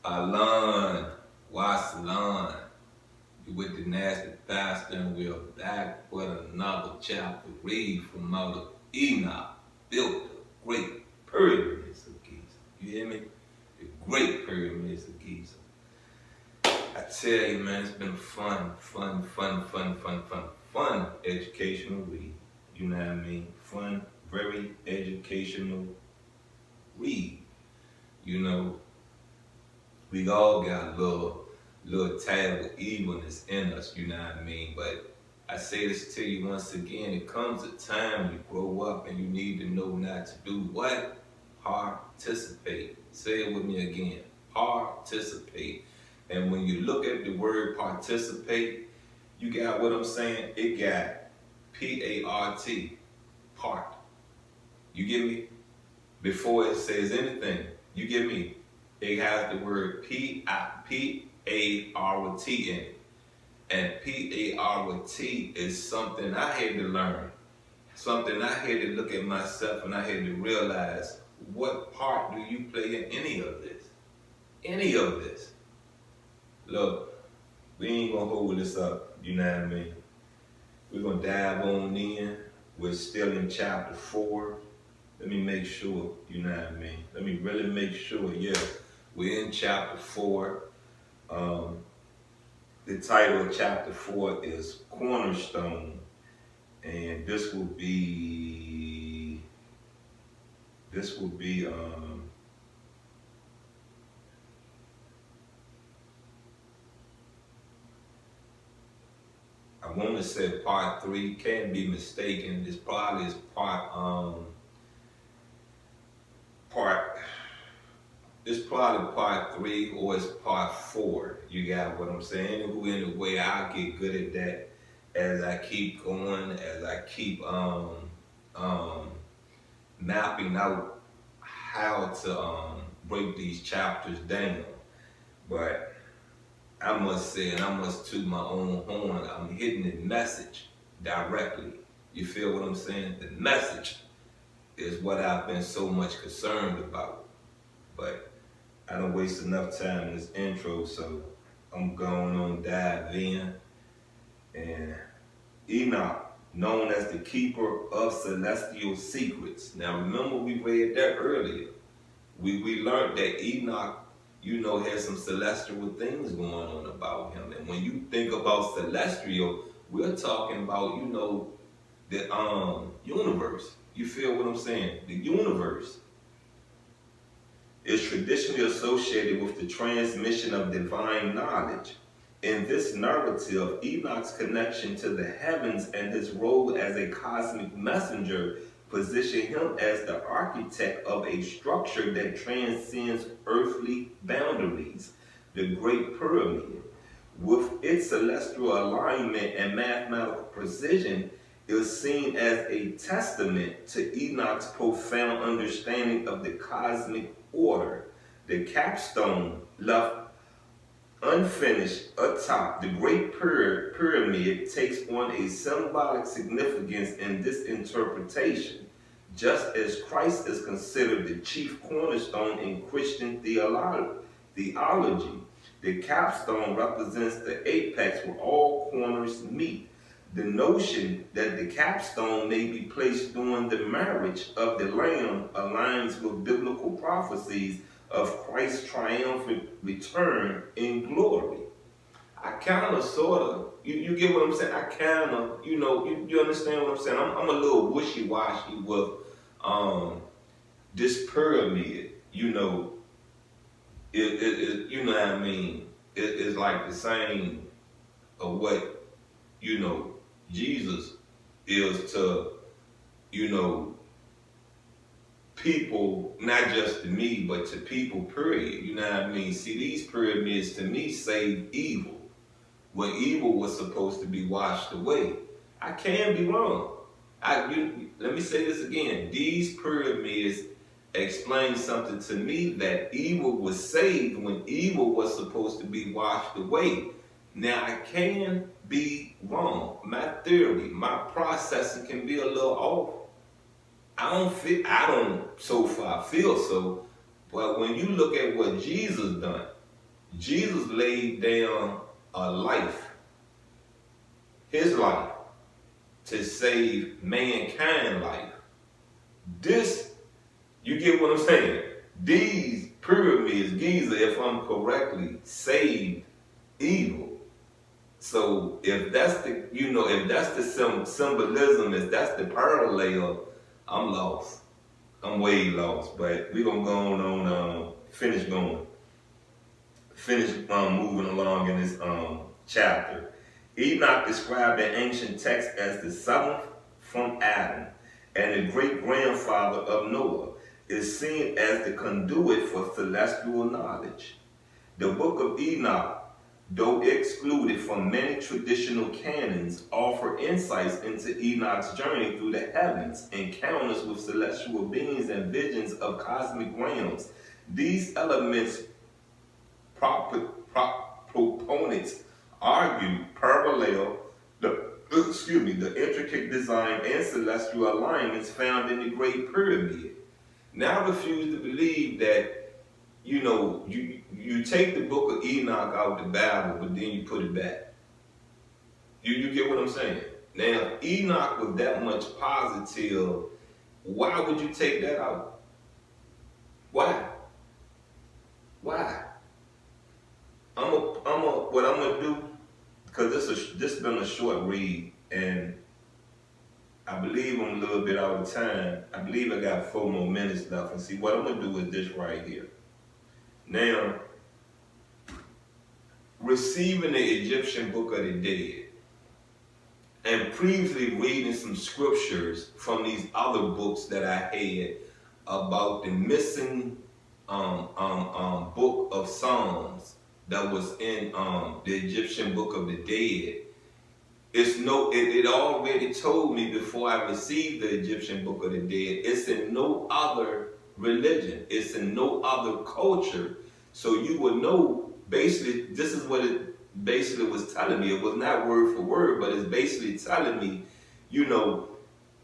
Alon, Wasalon, you with the nasty pastor, and we're back with another chapter. Read from out of Enoch, built the great pyramids of Giza. You hear me? The great pyramids of Giza. I tell you, man, it's been fun educational read. You know what I mean? Fun, very educational read. You know, we all got a little tad of evilness in us, you know what I mean? But I say this to you once again, it comes a time you grow up and you need to know not to do what? Participate. Say it with me again. Participate. And when you look at the word participate, you got what I'm saying? It got P-A-R-T, part. You get me? Before it says anything, you get me? It has the word P-A-R-T in it. And P-A-R-T is something I had to learn. Something I had to look at myself and I had to realize, what part do you play in any of this? Any of this. Look, we ain't gonna hold this up, you know what I mean? We're gonna dive on in. We're still in chapter 4. Let me make sure, you know what I mean? Let me really make sure, yeah. We're in chapter 4. The title of chapter 4 is Cornerstone. And this will be, I want to say part 3, can't be mistaken. This probably is it's probably part 3 or it's part 4. You got what I'm saying? In a way, I'll get good at that as I keep going, as I keep mapping out how to break these chapters down. But I must say, and I must toot my own horn, I'm hitting the message directly. You feel what I'm saying? The message is what I've been so much concerned about. But I don't waste enough time in this intro, so I'm going on dive in. And Enoch, known as the keeper of celestial secrets. Now remember, we read that earlier. We learned that Enoch, you know, has some celestial things going on about him. And when you think about celestial, we're talking about, you know, the universe. You feel what I'm saying? The universe is traditionally associated with the transmission of divine knowledge. In this narrative, Enoch's connection to the heavens and his role as a cosmic messenger position him as the architect of a structure that transcends earthly boundaries, the Great Pyramid. With its celestial alignment and mathematical precision, is seen as a testament to Enoch's profound understanding of the cosmic order. The capstone left unfinished atop the Great Pyramid takes on a symbolic significance in this interpretation, just as Christ is considered the chief cornerstone in Christian theology. The capstone represents the apex where all corners meet. The notion that the capstone may be placed during the marriage of the Lamb aligns with biblical prophecies of Christ's triumphant return in glory. I kind of, sort of, you get what I'm saying? I kind of, you know, you understand what I'm saying? I'm a little wishy-washy with this pyramid, you know. You know what I mean? It's like the same of what, you know, Jesus is to, you know, people, not just to me, but to people, period. You know what I mean? See, these pyramids to me save evil, when evil was supposed to be washed away. I can be wrong. Let me say this again. These pyramids explain something to me, that evil was saved when evil was supposed to be washed away. Now, I can be wrong. My theory, my processing can be a little off. I don't so far feel so, but when you look at what Jesus done, Jesus laid down a life, his life, to save mankind life. This, you get what I'm saying? These pyramids, Giza, if I'm correctly, saved evil. So if that's the, if that's the symbolism, if that's the parallel, I'm lost. I'm way lost. But we're gonna go on, finish moving along in this chapter. Enoch described the ancient text as the seventh from Adam, and the great grandfather of Noah, is seen as the conduit for celestial knowledge. The book of Enoch, though excluded from many traditional canons, offer insights into Enoch's journey through the heavens, encounters with celestial beings, and visions of cosmic realms. These elements proponents argue parallel the intricate design and celestial alignments found in the Great Pyramid. Now I refuse to believe that, you take the book of Enoch out the Bible, but then you put it back. You get what I'm saying? Now, if Enoch was that much positive, why would you take that out? Why? What I'm gonna do, because this has been a short read, and I believe I'm a little bit out of time. I believe I got 4 more minutes left. And see, what I'm gonna do is this right here. Now, receiving the Egyptian Book of the Dead, and previously reading some scriptures from these other books that I had about the missing book of Psalms that was in the Egyptian Book of the Dead. It already told me before I received the Egyptian Book of the Dead, it's in no other religion, it's in no other culture. So you would know, basically, this is what it basically was telling me. It was not word for word, but it's basically telling me,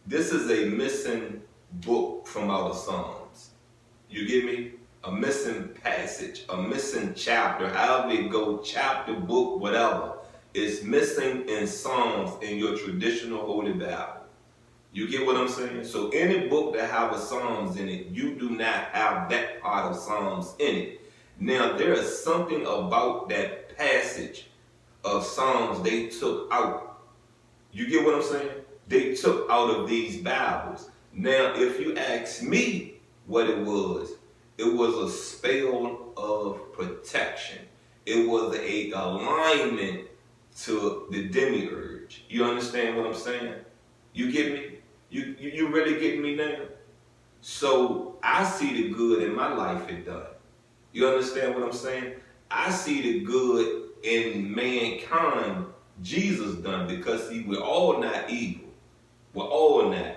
this is a missing book from out of Psalms. You get me? A missing passage, a missing chapter, however it go, chapter, book, whatever. It's missing in Psalms in your traditional Holy Bible. You get what I'm saying? So any book that have a Psalms in it, you do not have that part of Psalms in it. Now, there is something about that passage of Psalms they took out. You get what I'm saying? They took out of these Bibles. Now, if you ask me what it was a spell of protection. It was a alignment to the demiurge. You understand what I'm saying? You get me? You really get me now? So I see the good in my life it done. You understand what I'm saying? I see the good in mankind Jesus done, because see, we're all not evil. We're all not.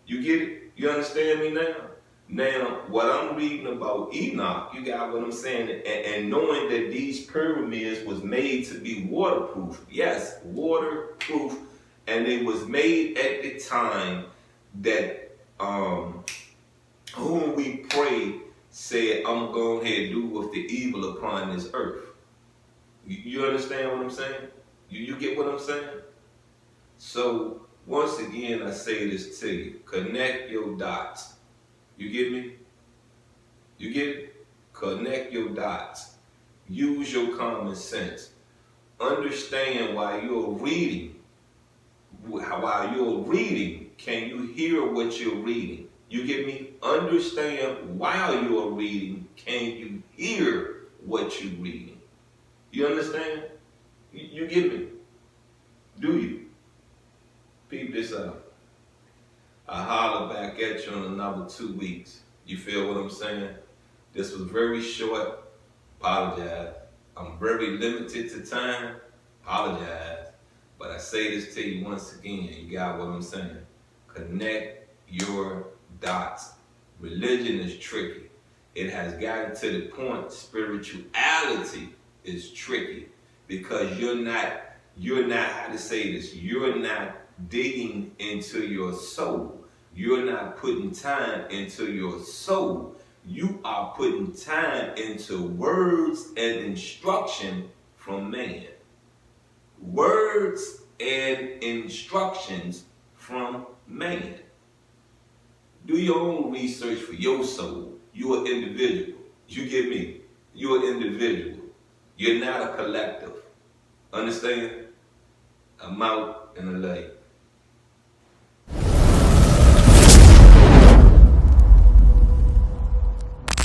You get it? You understand me now? Now, what I'm reading about Enoch, you got what I'm saying, and knowing that these pyramids was made to be waterproof. Yes, waterproof, and it was made at the time that whom we pray said, I'm going ahead and do with the evil upon this earth. You understand what I'm saying? You get what I'm saying? So, once again, I say this to you. Connect your dots. You get me? You get it? Connect your dots. Use your common sense. Understand while you're reading. While you're reading, can you hear what you're reading? You get me? Understand while you're reading, can you hear what you're reading? You understand? You get me? Do you? Peep this out. I holler back at you in another 2 weeks. You feel what I'm saying? This was very short. Apologize. I'm very limited to time. Apologize. But I say this to you once again. You got what I'm saying? Connect your dots. Religion is tricky. It has gotten to the point spirituality is tricky, because you're not, how to say this, you're not digging into your soul. You're not putting time into your soul. You are putting time into words and instruction from man. Words and instructions from man. Do your own research for your soul. You're an individual. You get me? You're an individual. You're not a collective. Understand? I'm out and a lay.